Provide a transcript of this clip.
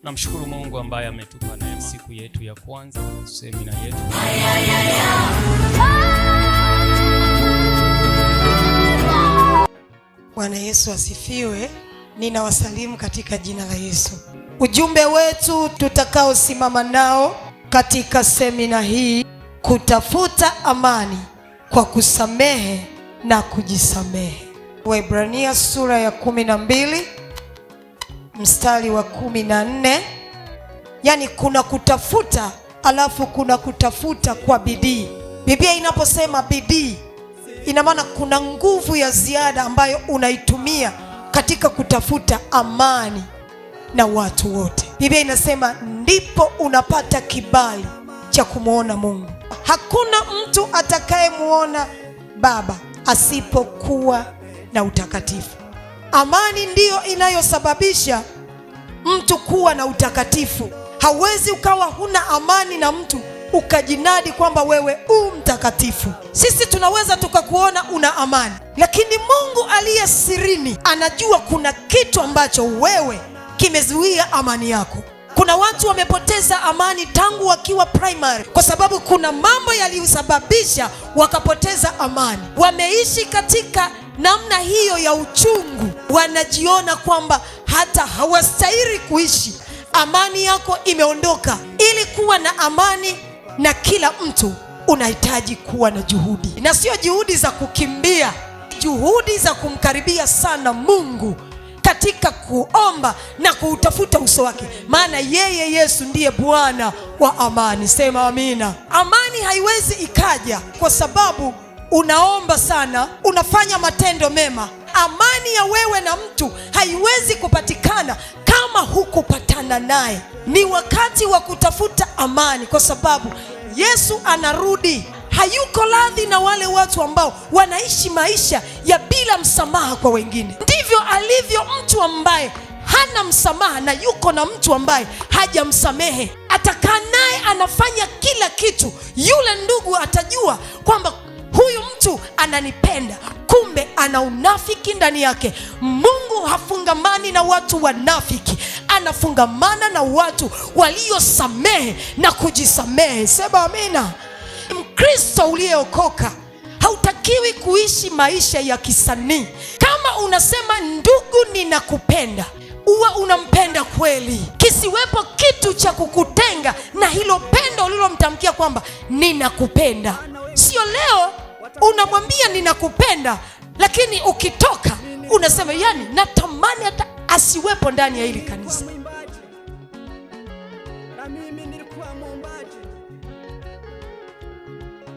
Namshukuru Mungu ambaye ametupa neema siku yetu ya kwanza semina yetu. Bwana Yesu asifiwe. Ninawasalimu katika jina la Yesu. Ujumbe wetu tutakaosimama nao katika semina hii, kutafuta amani kwa kusamehe na kujisamehe. Waebrania sura ya 12 mstari wa 14. Yani kuna kutafuta alafu kuna kutafuta kwa bidii. Biblia inaposema bidii, ina maana kuna nguvu ya ziada ambayo unaitumia katika kutafuta amani na watu wote. Biblia inasema ndipo unapata kibali cha kumuona Mungu. Hakuna mtu atakayemuona Baba asipokuwa na utakatifu. Amani ndiyo inayosababisha mtu kuwa na utakatifu. Hauwezi ukawa huna amani na mtu ukajinadi kwamba wewe mtakatifu. Sisi tunaweza tukakuona una amani, lakini Mungu aliye sirini anajua kuna kitu ambacho wewe kimezuia amani yako. Kuna watu wamepoteza amani tangu wakiwa primary kwa sababu kuna mambo yaliyosababisha wakapoteza amani. Wameishi katika namna hiyo ya uchungu, wanajiona kwamba hata hawastahili kuishi. Amani yako imeondoka. Ili kuwa na amani na kila mtu unahitaji kuwa na juhudi, na sio juhudi za kukimbia, juhudi za kumkaribia sana Mungu katika kuomba na kuutafuta uso wake, maana yeye Yesu ndiye Bwana wa amani. Sema amina. Amani haiwezi ikaja kwa sababu unaomba sana, unafanya matendo mema. Amani ya wewe na mtu haiwezi kupatikana kama hukupatana naye. Ni wakati wa kutafuta amani, kwa sababu Yesu anarudi. Hayuko radhi na wale watu ambao wanaishi maisha ya bila msamaha kwa wengine. Ndivyo alivyo mtu ambaye hana msamaha na yuko na mtu ambaye hajamsamehe. Atakaa naye anafanya kila kitu, yule ndugu atajua kwamba huyu mtu ananipenda, kumbe ana unafiki ndani yake. Mungu hafungamani na watu wanafiki, anafungamana na watu waliosamehe na kujisamehe. Sema amina. Mkristo uliyeokoka hautakiwi kuishi maisha ya kisanii. Kama unasema ndugu ninakupenda, uwe unampenda kweli. Kisiwepo kitu cha kukutenga na hilo pendo ulilomtamkia kwamba ninakupenda. Sio leo unamwambia ninakupenda, lakini ukitoka unasema yani natamani hata asiwepo ndani ya hili kanisa. Na mimi nilikuwa mwombaji,